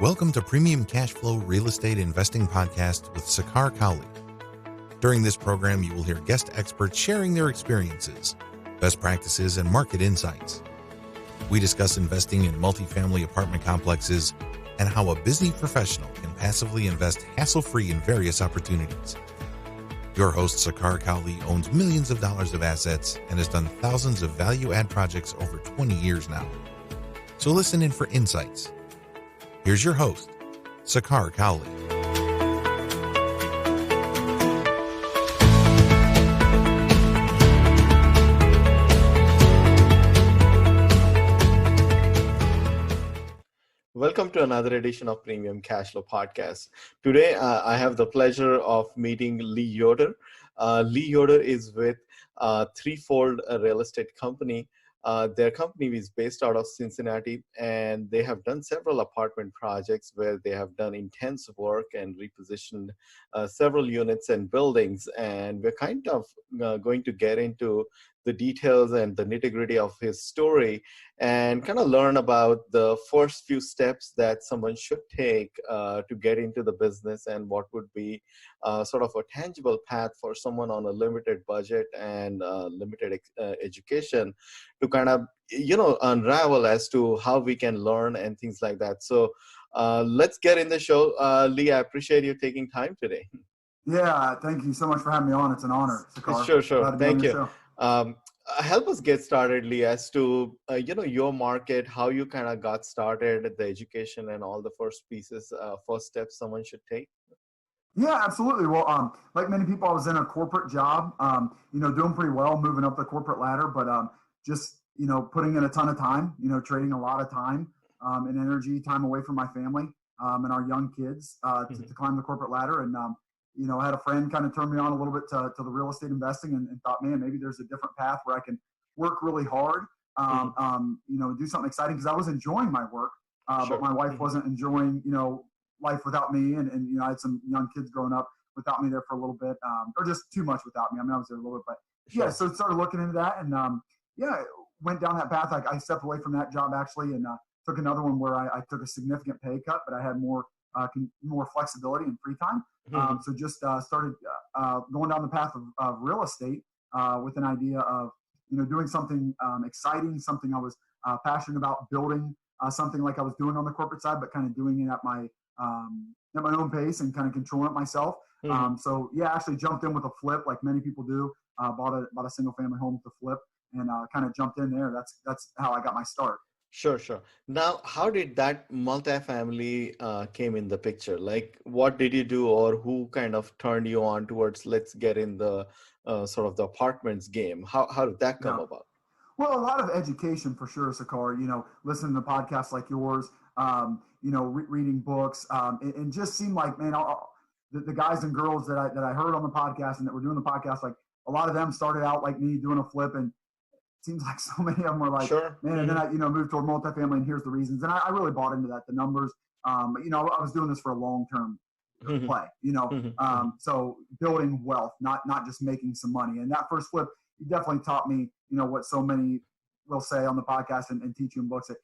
Welcome to Premium Cashflow Real Estate Investing Podcast with Sakar Cowley. During this program, you will hear guest experts sharing their experiences, best practices, and market insights. We discuss investing in multifamily apartment complexes and how a busy professional can passively invest hassle-free in various opportunities. Your host, Sakar Cowley, owns millions of dollars of assets and has done thousands of value-add projects over 20 years now. So listen in for insights. Here's your host, Sakar Cowley. Welcome to another edition of Premium Cashflow Podcast. Today, I have the pleasure of meeting Lee Yoder. Lee Yoder is with Threefold Real Estate Company. Their company is based out of Cincinnati, and they have done several apartment projects where they have done intense work and repositioned several units and buildings. And we're kind of going to get into the details and the nitty-gritty of his story and kind of learn about the first few steps that someone should take to get into the business and what would be sort of a tangible path for someone on a limited budget and limited education to kind of, unravel as to how we can learn and things like that. So let's get in the show. Lee, I appreciate you taking time today. Yeah, thank you so much for having me on. It's an honor, Sakar. Sure. Thank you. Help us get started, Lee, as to, your market, how you kind of got started, the education and all the first steps someone should take. Yeah, absolutely. Well, like many people, I was in a corporate job, doing pretty well, moving up the corporate ladder, but just, putting in a ton of time, trading a lot of time and energy, time away from my family and our young kids to climb the corporate ladder. And, I had a friend kind of turn me on a little bit to the real estate investing and thought, man, maybe there's a different path where I can work really hard, do something exciting because I was enjoying my work, but my wife wasn't enjoying, life without me. And I had some young kids growing up without me there for a little bit, or just too much without me. I mean, I was there a little bit, but yeah, so started looking into that and, went down that path. I stepped away from that job actually and took another one where I took a significant pay cut, but I had more flexibility and free time. So just started going down the path of real estate with an idea of, doing something exciting, something I was passionate about, building something like I was doing on the corporate side, but kind of doing it at my own pace and kind of controlling it myself. So yeah, actually jumped in with a flip like many people do, bought a single family home to flip and kind of jumped in there. That's how I got my start. Sure. Now, how did that multifamily came in the picture? Like, what did you do, or who kind of turned you on towards let's get in the sort of the apartments game? How did that come about? Well, a lot of education for sure, Sakar. Listening to podcasts like yours, reading books, and just seemed like, man, the guys and girls that I heard on the podcast and that were doing the podcast, like a lot of them started out like me doing a flip and. Seems like so many of them were like, man, and then I, moved toward multifamily and here's the reasons. And I really bought into that, the numbers. I was doing this for a long-term play, so building wealth, not just making some money. And that first flip, he definitely taught me, what so many will say on the podcast and teach you in books that,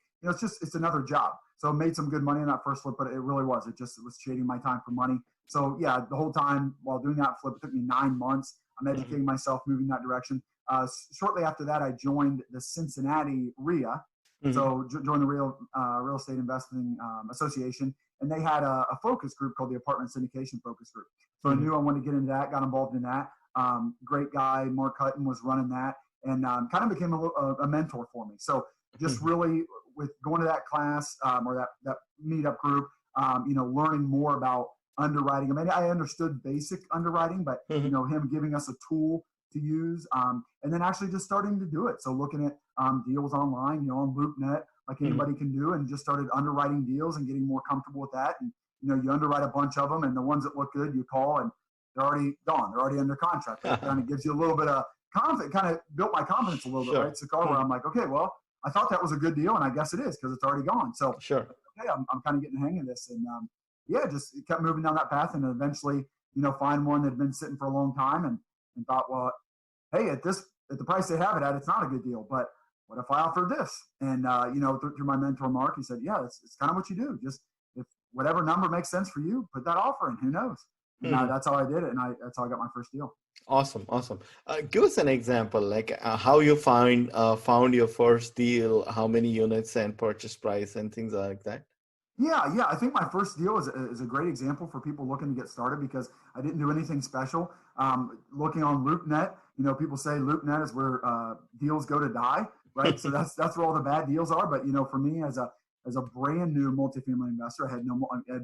it's another job. So I made some good money in that first flip, but it really was. It was trading my time for money. So yeah, the whole time while doing that flip, it took me 9 months. I'm educating myself, moving that direction. Shortly after that, I joined the Cincinnati REIA, so joined the Real Estate Investing Association, and they had a focus group called the Apartment Syndication Focus Group. So I knew I wanted to get into that, got involved in that. Great guy, Mark Hutton was running that, and kind of became a mentor for me. So just really with going to that class or that meetup group, learning more about underwriting. I mean, I understood basic underwriting, but him giving us a tool to use, and then actually just starting to do it. So looking at deals online, on LoopNet, like anybody can do, and just started underwriting deals and getting more comfortable with that. And, you underwrite a bunch of them, and the ones that look good, you call, and they're already gone. They're already under contract. It kind of gives you a little bit of confidence, kind of built my confidence a little bit, right? So, where I'm like, okay, well, I thought that was a good deal, and I guess it is because it's already gone. So, okay, I'm kind of getting the hang of this. And, just kept moving down that path, and eventually, find one that had been sitting for a long time and thought, well, hey, at the price they have it at, it's not a good deal. But what if I offer this? And, through my mentor, Mark, he said, yeah, it's kind of what you do. Just whatever number makes sense for you, put that offer in. Who knows? And that's how I did it. And that's how I got my first deal. Awesome. Give us an example, like how you found your first deal, how many units and purchase price and things like that. Yeah. I think my first deal is a great example for people looking to get started because I didn't do anything special. Looking on LoopNet, people say LoopNet is where deals go to die, right? So that's where all the bad deals are. But for me as a brand new multifamily investor, I had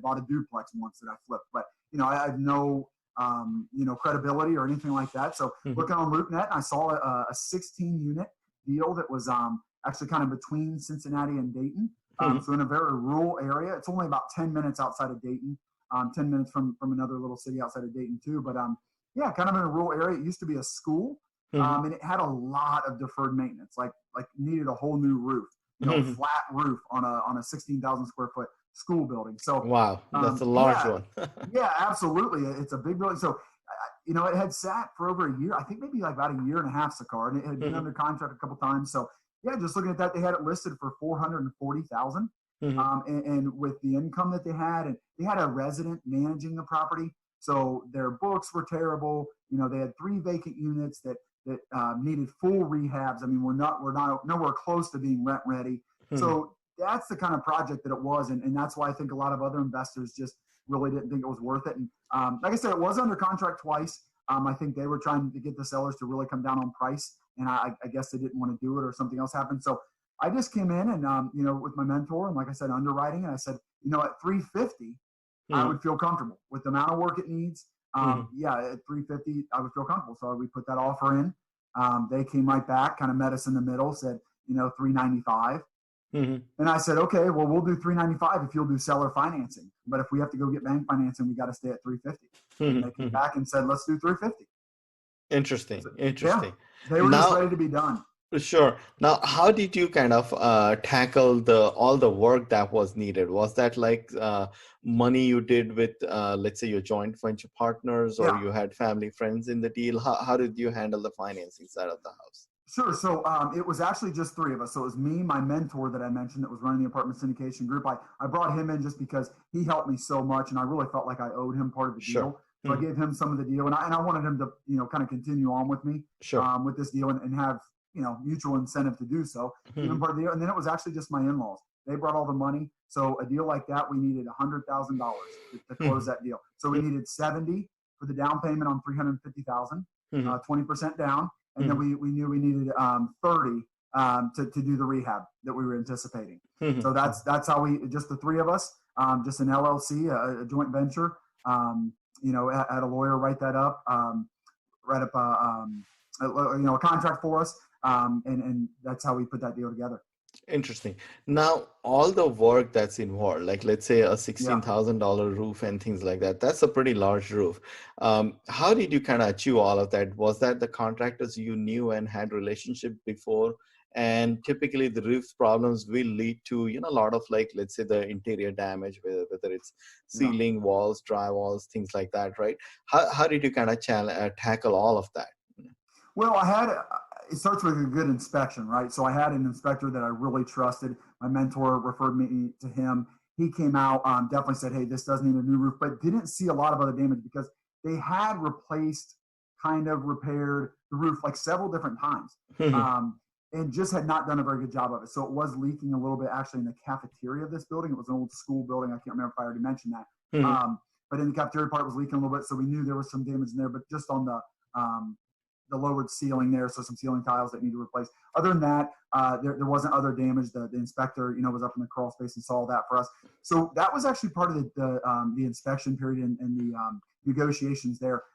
bought a duplex once that I flipped, but I had no credibility or anything like that. So looking on LoopNet, I saw a 16 unit deal that was actually kind of between Cincinnati and Dayton. So in a very rural area. It's only about 10 minutes outside of Dayton, 10 minutes from another little city outside of Dayton too. But kind of in a rural area. It used to be a school, and it had a lot of deferred maintenance, like needed a whole new roof, flat roof on a 16,000 square foot school building. So wow, that's a large one. Yeah, absolutely. It's a big building. So it had sat for over a year. I think maybe like about a year and a half, Sakar, and it had been under contract a couple times. So yeah, just looking at that, they had it listed for $440,000, and with the income that they had, and they had a resident managing the property, so their books were terrible. They had 3 vacant units that needed full rehabs. I mean, we're not nowhere close to being rent ready. So that's the kind of project that it was, and that's why I think a lot of other investors just really didn't think it was worth it. And like I said, it was under contract twice. I think they were trying to get the sellers to really come down on price, and I guess they didn't want to do it or something else happened. So I just came in and, with my mentor and, like I said, underwriting, and I said, at 350, I would feel comfortable with the amount of work it needs. Yeah, at 350, I would feel comfortable. So we put that offer in. They came right back, kind of met us in the middle, said, 395. And I said, okay, well, we'll do 395 if you'll do seller financing. But if we have to go get bank financing, we got to stay at 350. And they came back and said, let's do 350. Interesting. Yeah, they were just ready to be done. Sure. Now, how did you kind of tackle all the work that was needed? Was that like money you did with, let's say, your joint venture partners, or you had family, friends in the deal? How did you handle the financing side of the house? Sure. So it was actually just 3 of us. So it was me, my mentor that I mentioned that was running the apartment syndication group. I brought him in just because he helped me so much, and I really felt like I owed him part of the deal. So I gave him some of the deal, and I wanted him to, kind of continue on with me with this deal and have, mutual incentive to do so. Even part of the deal. And then it was actually just my in-laws. They brought all the money. So a deal like that, we needed $100,000 to close that deal. So we needed 70 for the down payment on 350,000, 20% down. And then we knew we needed 30 to do the rehab that we were anticipating. So that's how just the 3 of us, just an LLC, a joint venture. Had a lawyer write that up, write up a contract for us, and that's how we put that deal together. Interesting. Now, all the work that's involved, like let's say a $16,000 roof and things like that, that's a pretty large roof. How did you kind of achieve all of that? Was that the contractors you knew and had relationship before? And typically the roof problems will lead to, a lot of, like, let's say the interior damage, whether it's ceiling, walls, drywalls, things like that, right? How did you kind of tackle all of that? Well, it starts with a good inspection, right? So I had an inspector that I really trusted. My mentor referred me to him. He came out, definitely said, hey, this does need a new roof, but didn't see a lot of other damage because they had repaired the roof like several different times. And just had not done a very good job of it. So it was leaking a little bit actually in the cafeteria of this building. It was an old school building. I can't remember if I already mentioned that. But in the cafeteria part, it was leaking a little bit. So we knew there was some damage in there, but just on the lowered ceiling there. So some ceiling tiles that need to replace. Other than that, there wasn't other damage. The inspector, was up in the crawl space and saw that for us. So that was actually part of the inspection period and the negotiations there.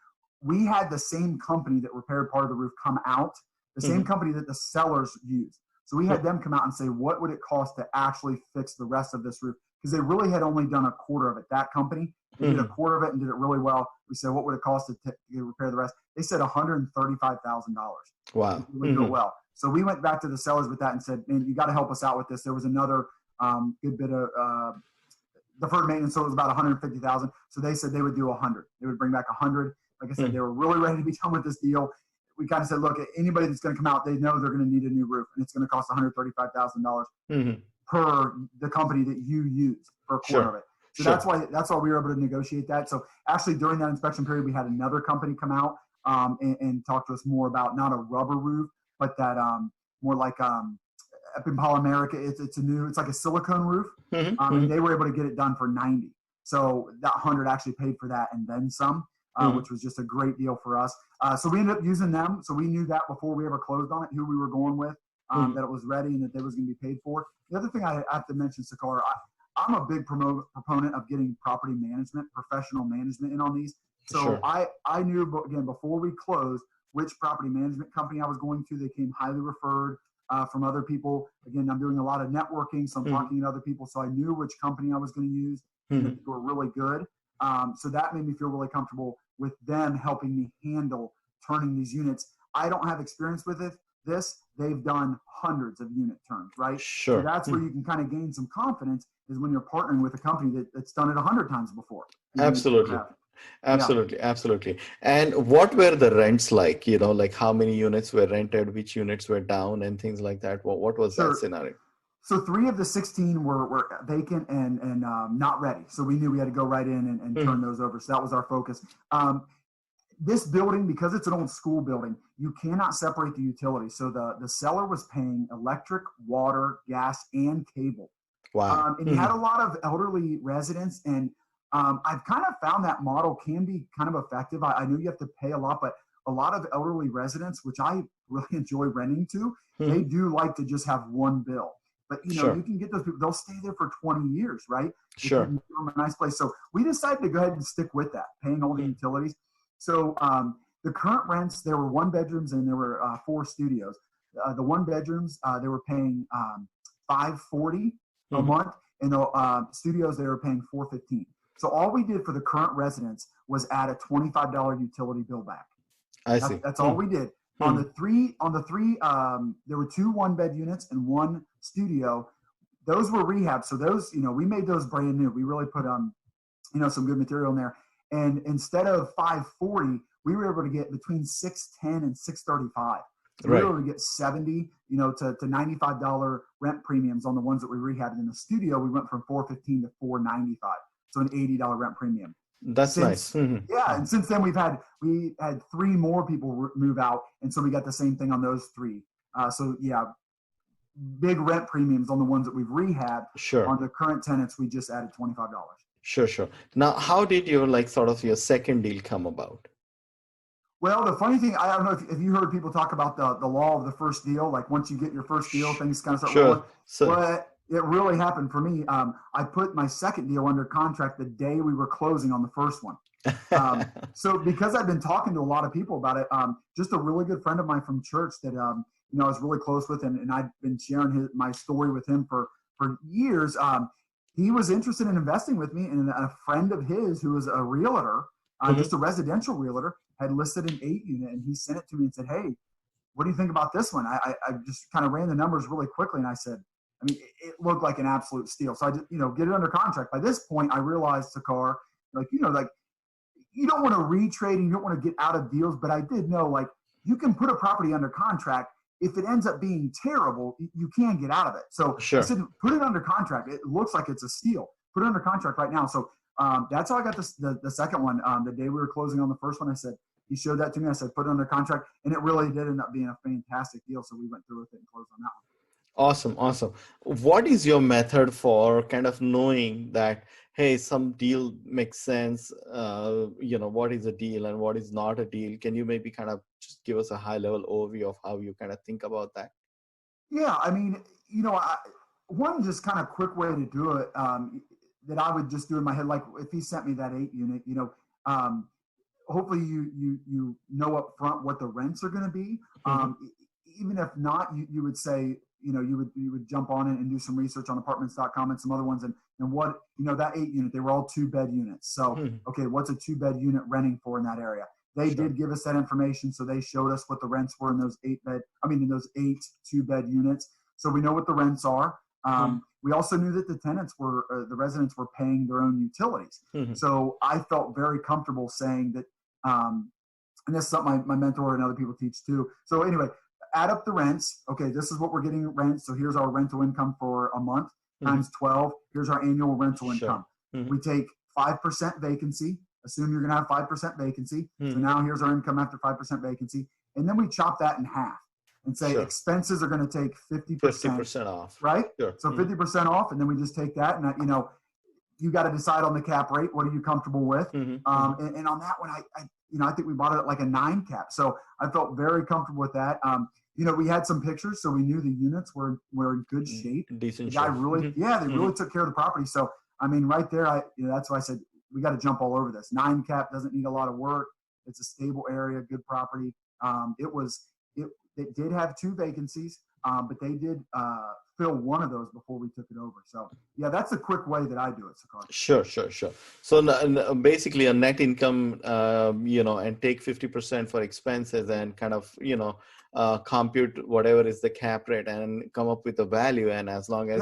We had the same company that repaired part of the roof come out, the same company that the sellers used. So we had them come out and say, what would it cost to actually fix the rest of this roof? Because they really had only done a quarter of it. That company did a quarter of it and did it really well. We said, what would it cost to repair the rest? They said $135,000. Wow. We do it well. So we went back to the sellers with that and said, man, you got to help us out with this. There was another good bit of deferred maintenance. So it was about $150,000. So they said they would do 100. They would bring back 100. Like I said, they were really ready to be done with this deal. We kind of said, look, anybody that's going to come out, they know they're going to need a new roof, and it's going to cost $135,000 per the company that you use for a quarter of it. So Sure. that's why we were able to negotiate that. So actually during that inspection period, we had another company come out and talk to us more about not a rubber roof, but that more like Epipolymeric. It's like a silicone roof, and they were able to get it done for 90. So that 100 actually paid for that and then some, which was just a great deal for us. So we ended up using them. So we knew that before we ever closed on it, who we were going with, that it was ready and that they was going to be paid for. The other thing I have to mention, Sakar, I'm a big proponent of getting property management, professional management in on these. So Sure. I knew, again, before we closed, which property management company I was going to. They came highly referred from other people. Again, I'm doing a lot of networking, so I'm talking to other people. So I knew which company I was going to use. And they were really good. So that made me feel really comfortable with them helping me handle turning these units. I don't have experience with this. They've done hundreds of unit turns, right? Sure. So that's where you can kind of gain some confidence is when you're partnering with a company that's done it 100 times before. Absolutely. Absolutely. Yeah. Absolutely. And what were the rents like, like how many units were rented, which units were down and things like that? What was that scenario? So 3 of the 16 were vacant and not ready. So we knew we had to go right in and turn those over. So that was our focus. This building, because it's an old school building, you cannot separate the utilities. So the seller was paying electric, water, gas, and cable. Wow. And you had a lot of elderly residents. And I've kind of found that model can be kind of effective. I know you have to pay a lot, but a lot of elderly residents, which I really enjoy renting to, they do like to just have one bill. But, you can get those people, they'll stay there for 20 years, right? Sure. If you can give them a nice place. So we decided to go ahead and stick with that, paying all the utilities. So the current rents, there were 1 bedrooms and there were 4 studios. The 1 bedrooms, they were paying $540 a month. And the studios, they were paying $415. So all we did for the current residents was add a $25 utility bill back. I see. That's all we did. On the three, there were 2 1-bed units and 1 studio. Those were rehab. So those, we made those brand new. We really put, some good material in there. And instead of $540, we were able to get between $610 and $635. So we were able to get $70, to $95 rent premiums on the ones that we rehabbed. In the studio, we went from $415 to $495. So an $80 rent premium. That's nice. Yeah, and since then we had 3 more people move out, and so we got the same thing on those 3. So yeah, big rent premiums on the ones that we've rehabbed. Sure. On the current tenants, we just added $25. Sure. Now, how did your your second deal come about? Well, the funny thing, I don't know if you heard people talk about the law of the first deal. Like once you get your first deal, things kind of start rolling. But it really happened for me. I put my second deal under contract the day we were closing on the first one. So because I've been talking to a lot of people about it, just a really good friend of mine from church that I was really close with, and I've been sharing my story with him for years. He was interested in investing with me, and a friend of his who was a realtor, just a residential realtor, had listed an 8 unit, and he sent it to me and said, "Hey, what do you think about this one?" I just kind of ran the numbers really quickly, and I said, it looked like an absolute steal. So I just, get it under contract. By this point, I realized, Sakar, you don't want to retrade and you don't want to get out of deals, but I did know, you can put a property under contract. If it ends up being terrible, you can get out of it. So I said, put it under contract. It looks like it's a steal. Put it under contract right now. So that's how I got the second one. The day we were closing on the first one, I said, he showed that to me. I said, put it under contract. And it really did end up being a fantastic deal. So we went through with it and closed on that one. Awesome. What is your method for kind of knowing that, hey, some deal makes sense? What is a deal and what is not a deal? Can you maybe kind of just give us a high level overview of how you kind of think about that? Yeah, one just kind of quick way to do it that I would just do in my head, like if he sent me that 8 unit, hopefully you know up front what the rents are going to be. Even if not, you would say, you would jump on it and do some research on apartments.com and some other ones. And what, that 8 unit, they were all 2-bed units. So, okay, what's a 2-bed unit renting for in that area? They did give us that information. So they showed us what the rents were in those 8 2-bed units. So we know what the rents are. We also knew that the tenants the residents were paying their own utilities. So I felt very comfortable saying that, and this is something my mentor and other people teach too. So anyway, add up the rents. Okay, this is what we're getting rent. So here's our rental income for a month times 12. Here's our annual rental income. We take 5% vacancy. Assume you're going to have 5% vacancy. So now here's our income after 5% vacancy. And then we chop that in half and say expenses are going to take 50% off. Right? Sure. So 50% off. And then we just take that. And, you got to decide on the cap rate. What are you comfortable with? And on that one, I think we bought it at like a 9 cap. So I felt very comfortable with that. We had some pictures, so we knew the units were in good shape. Decent shape. They really took care of the property. So, right there, that's why I said we got to jump all over this. 9 cap doesn't need a lot of work. It's a stable area, good property. It did have 2 vacancies, but they did fill one of those before we took it over. So, yeah, that's a quick way that I do it, Sakar. Sure. So basically a net income, and take 50% for expenses and kind of, compute whatever is the cap rate and come up with a value. And as long as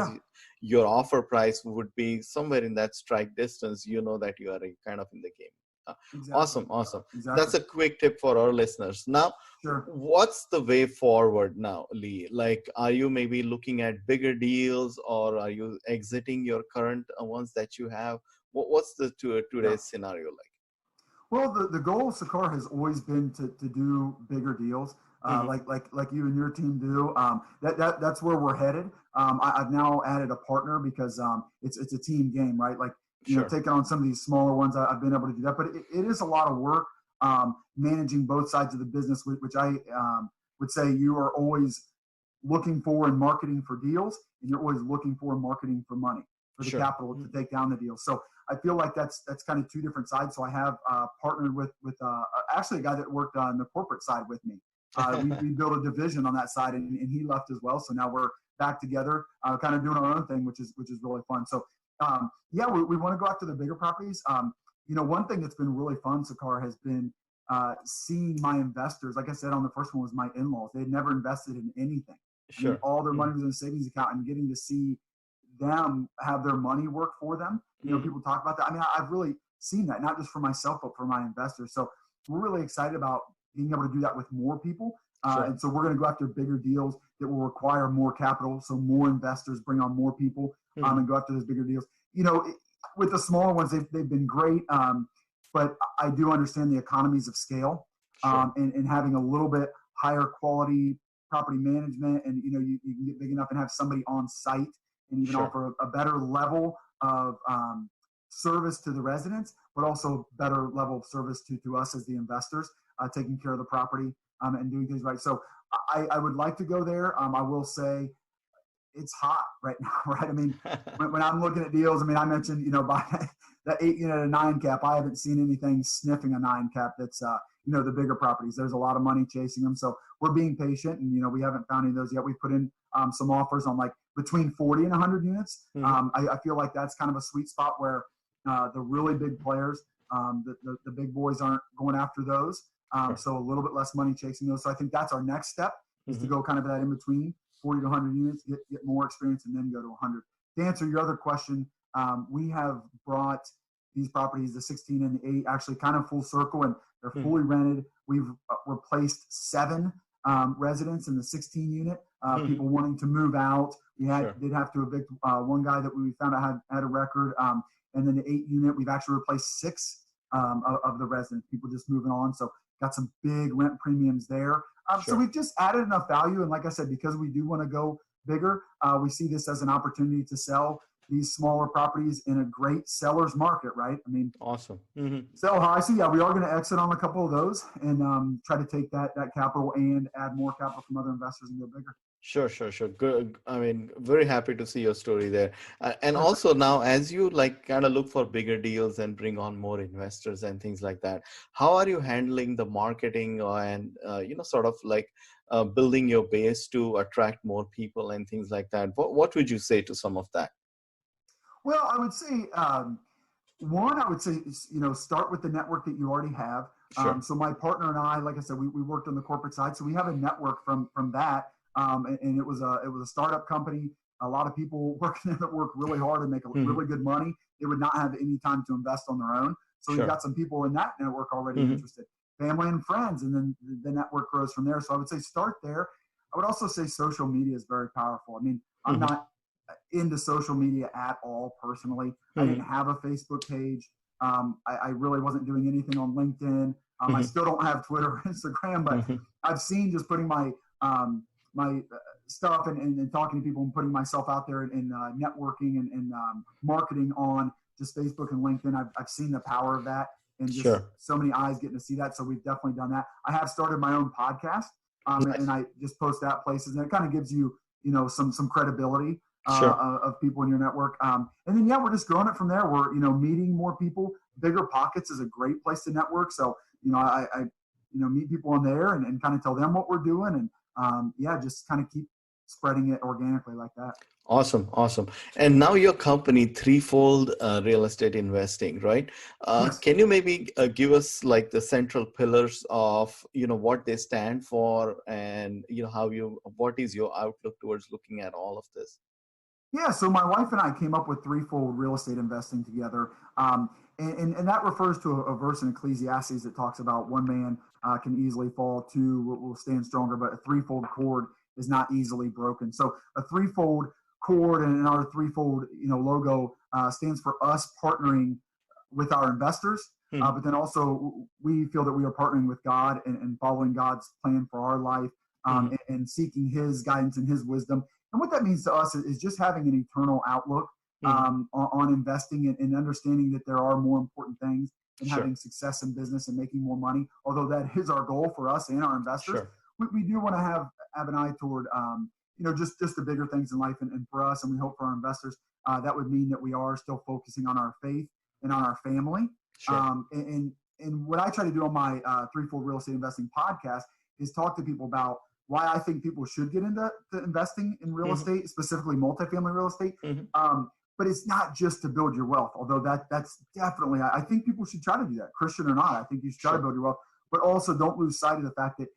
your offer price would be somewhere in that strike distance, that you are kind of in the game. Exactly. Awesome. Exactly. That's a quick tip for our listeners. Now, what's the way forward now, Lee? Like, are you maybe looking at bigger deals, or are you exiting your current ones that you have? What's the today's scenario like? Well, the goal, Sakar, has always been to do bigger deals, like you and your team do. That's where we're headed. I've now added a partner because it's a team game, right? Like, taking on some of these smaller ones, I've been able to do that. But it is a lot of work managing both sides of the business, which I would say you are always looking for and marketing for deals, and you're always looking for and marketing for money, for the capital to take down the deal. So I feel like that's kind of 2 different sides. So I have partnered with actually a guy that worked on the corporate side with me. We built a division on that side, and he left as well. So now we're back together, kind of doing our own thing, which is really fun. So we want to go after the bigger properties. One thing that's been really fun, Sakar, has been seeing my investors. Like I said, on the first one was my in-laws. They had never invested in anything. All their money was in a savings account, and getting to see them have their money work for them. People talk about that. I've really seen that, not just for myself, but for my investors. So we're really excited about being able to do that with more people. And so we're going to go after bigger deals that will require more capital. So more investors, bring on more people, and go after those bigger deals. With the smaller ones, they've been great. But I do understand the economies of scale, and having a little bit higher quality property management. And, you can get big enough and have somebody on site and even offer a better level of service to the residents, but also better level of service to us as the investors, taking care of the property and doing things right. So I would like to go there. I will say it's hot right now, right? When I'm looking at deals, I mentioned, by that 8 unit a 9 cap, I haven't seen anything sniffing a 9 cap that's, the bigger properties. There's a lot of money chasing them. So we're being patient, and, we haven't found any of those yet. We've put in some offers on like between 40 and 100 units. I feel like that's kind of a sweet spot where the really big players, the big boys aren't going after those. So a little bit less money chasing those. So I think that's our next step, is to go kind of that in between 40 to 100 units, get more experience, and then go to 100. To answer your other question, we have brought these properties, the 16 and the 8, actually kind of full circle, and they're fully rented. We've replaced 7 residents in the 16 unit, people wanting to move out. We did have to evict one guy that we found out had a record. And then the 8 unit, we've actually replaced 6 of the residents, people just moving on. So got some big rent premiums there. So we've just added enough value. And like I said, because we do want to go bigger, we see this as an opportunity to sell these smaller properties in a great seller's market, right? Awesome. Sell high. So we are going to exit on a couple of those and try to take that capital and add more capital from other investors and go bigger. Sure. Good. Very happy to see your story there. And also now, as you kind of look for bigger deals and bring on more investors and things like that, how are you handling the marketing and, sort of building your base to attract more people and things like that? What would you say to some of that? Well, I would say, start with the network that you already have. So my partner and I, like I said, we worked on the corporate side. So we have a network from that. And it was a startup company. A lot of people working there that work really hard and make really good money. They would not have any time to invest on their own. So we've got some people in that network already interested, family and friends, and then the network grows from there. So I would say start there. I would also say social media is very powerful. I'm not into social media at all personally. I didn't have a Facebook page. I really wasn't doing anything on LinkedIn. I still don't have Twitter or Instagram, but I've seen just putting my stuff and talking to people and putting myself out there and networking and marketing on just Facebook and LinkedIn. I've seen the power of that, and just so many eyes getting to see that. So we've definitely done that. I have started my own podcast, and I just post that places, and it kind of gives you, some credibility of people in your network. And then, we're just growing it from there. We're, meeting more people. Bigger Pockets is a great place to network. So, I meet people on there and kind of tell them what we're doing, and just kind of keep spreading it organically like that. Awesome. And now your company, Threefold Real Estate Investing, right? Yes. Can you maybe give us like the central pillars of, what they stand for, and, what is your outlook towards looking at all of this? Yeah, so my wife and I came up with Threefold Real Estate Investing together. And that refers to a verse in Ecclesiastes that talks about one man can easily fall, two will stand stronger, but a threefold cord is not easily broken. So a threefold cord and our threefold logo stands for us partnering with our investors, but then also we feel that we are partnering with God and following God's plan for our life, and seeking His guidance and His wisdom. And what that means to us is just having an eternal outlook on investing and understanding that there are more important things than having success in business and making more money. Although that is our goal for us and our investors, we do want to have an eye toward just the bigger things in life. And for us, and we hope for our investors, that would mean that we are still focusing on our faith and on our family. And what I try to do on my Threefold Real Estate Investing podcast is talk to people about why I think people should get into investing in real estate, specifically multifamily real estate. But it's not just to build your wealth, although that's definitely, I think people should try to do that, Christian or not. I think you should try to build your wealth, but also don't lose sight of the fact that,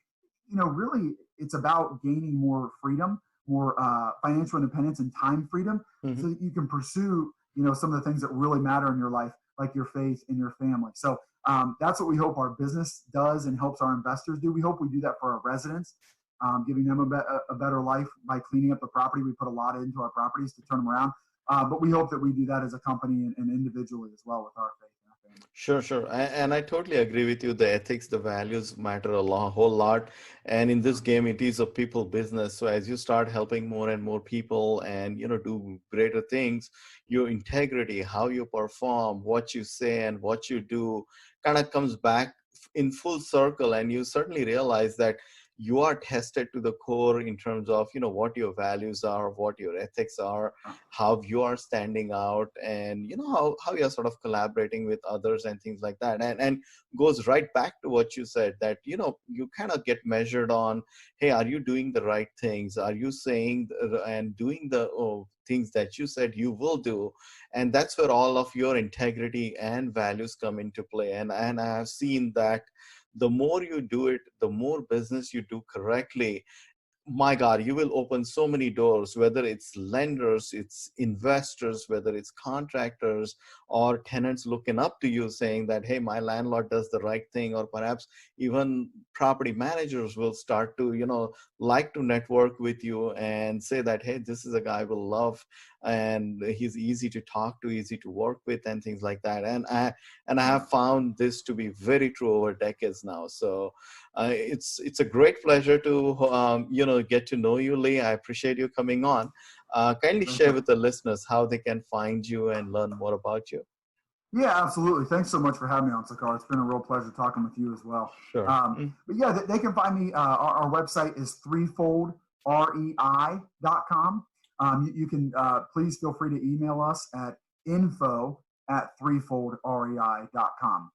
really it's about gaining more freedom, more financial independence and time freedom, so that you can pursue, some of the things that really matter in your life, like your faith and your family. So that's what we hope our business does and helps our investors do. We hope we do that for our residents, giving them a better life by cleaning up the property. We put a lot into our properties to turn them around. But we hope that we do that as a company and individually as well with our faith and our family. Sure. And I totally agree with you. The ethics, the values matter a whole lot. And in this game, it is a people business. So as you start helping more and more people and, do greater things, your integrity, how you perform, what you say and what you do kind of comes back in full circle. And you certainly realize that you are tested to the core in terms of, what your values are, what your ethics are, how you are standing out, and, how you're sort of collaborating with others and things like that. And goes right back to what you said that, you kind of get measured on, hey, are you doing the right things? Are you saying and doing the things that you said you will do? And that's where all of your integrity and values come into play. And I have seen that the more you do it, the more business you do correctly, my God, you will open so many doors, whether it's lenders, it's investors, whether it's contractors or tenants looking up to you saying that, hey, my landlord does the right thing, or perhaps even property managers will start to, like to network with you and say that, hey, this is a guy we'll love and he's easy to talk to, easy to work with and things like that. And I have found this to be very true over decades now. So it's a great pleasure to, get to know you, Lee. I appreciate you coming on. Kindly share with the listeners how they can find you and learn more about you. Yeah, absolutely. Thanks so much for having me on, Sakar. It's been a real pleasure talking with you as well. Sure. But yeah, they can find me. Our website is threefoldrei.com. You can please feel free to email us at info@threefoldrei.com.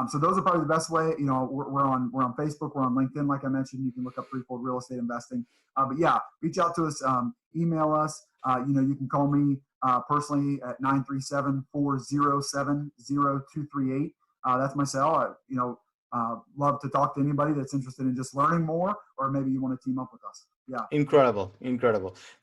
So those are probably the best way. We're on Facebook, we're on LinkedIn, like I mentioned. You can look up Threefold Real Estate Investing. But yeah, reach out to us, email us. You can call me personally at 937-407-0238. That's my cell. Love to talk to anybody that's interested in just learning more, or maybe you want to team up with us. Yeah. Incredible.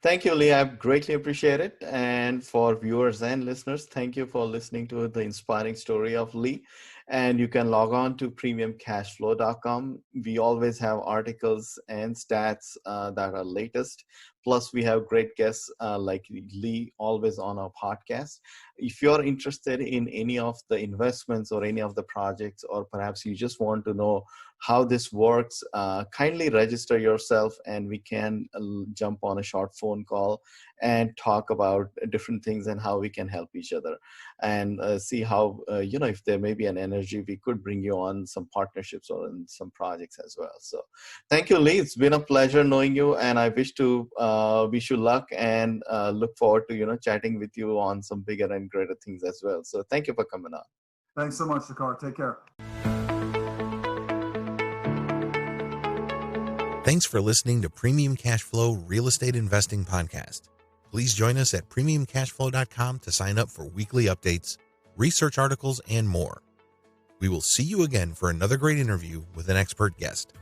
Thank you, Lee. I greatly appreciate it. And for viewers and listeners, thank you for listening to the inspiring story of Lee. And you can log on to premiumcashflow.com. We always have articles and stats that are latest. Plus, we have great guests like Lee always on our podcast. If you're interested in any of the investments or any of the projects, or perhaps you just want to know how this works, kindly register yourself and we can jump on a short phone call and talk about different things and how we can help each other, and see how, if there may be an energy, we could bring you on some partnerships or in some projects as well. So thank you, Lee. It's been a pleasure knowing you, and I wish you luck and look forward to, chatting with you on some bigger and greater things as well. So thank you for coming on. Thanks so much, Sakar. Take care. Thanks for listening to Premium Cashflow Real Estate Investing Podcast. Please join us at premiumcashflow.com to sign up for weekly updates, research articles, and more. We will see you again for another great interview with an expert guest.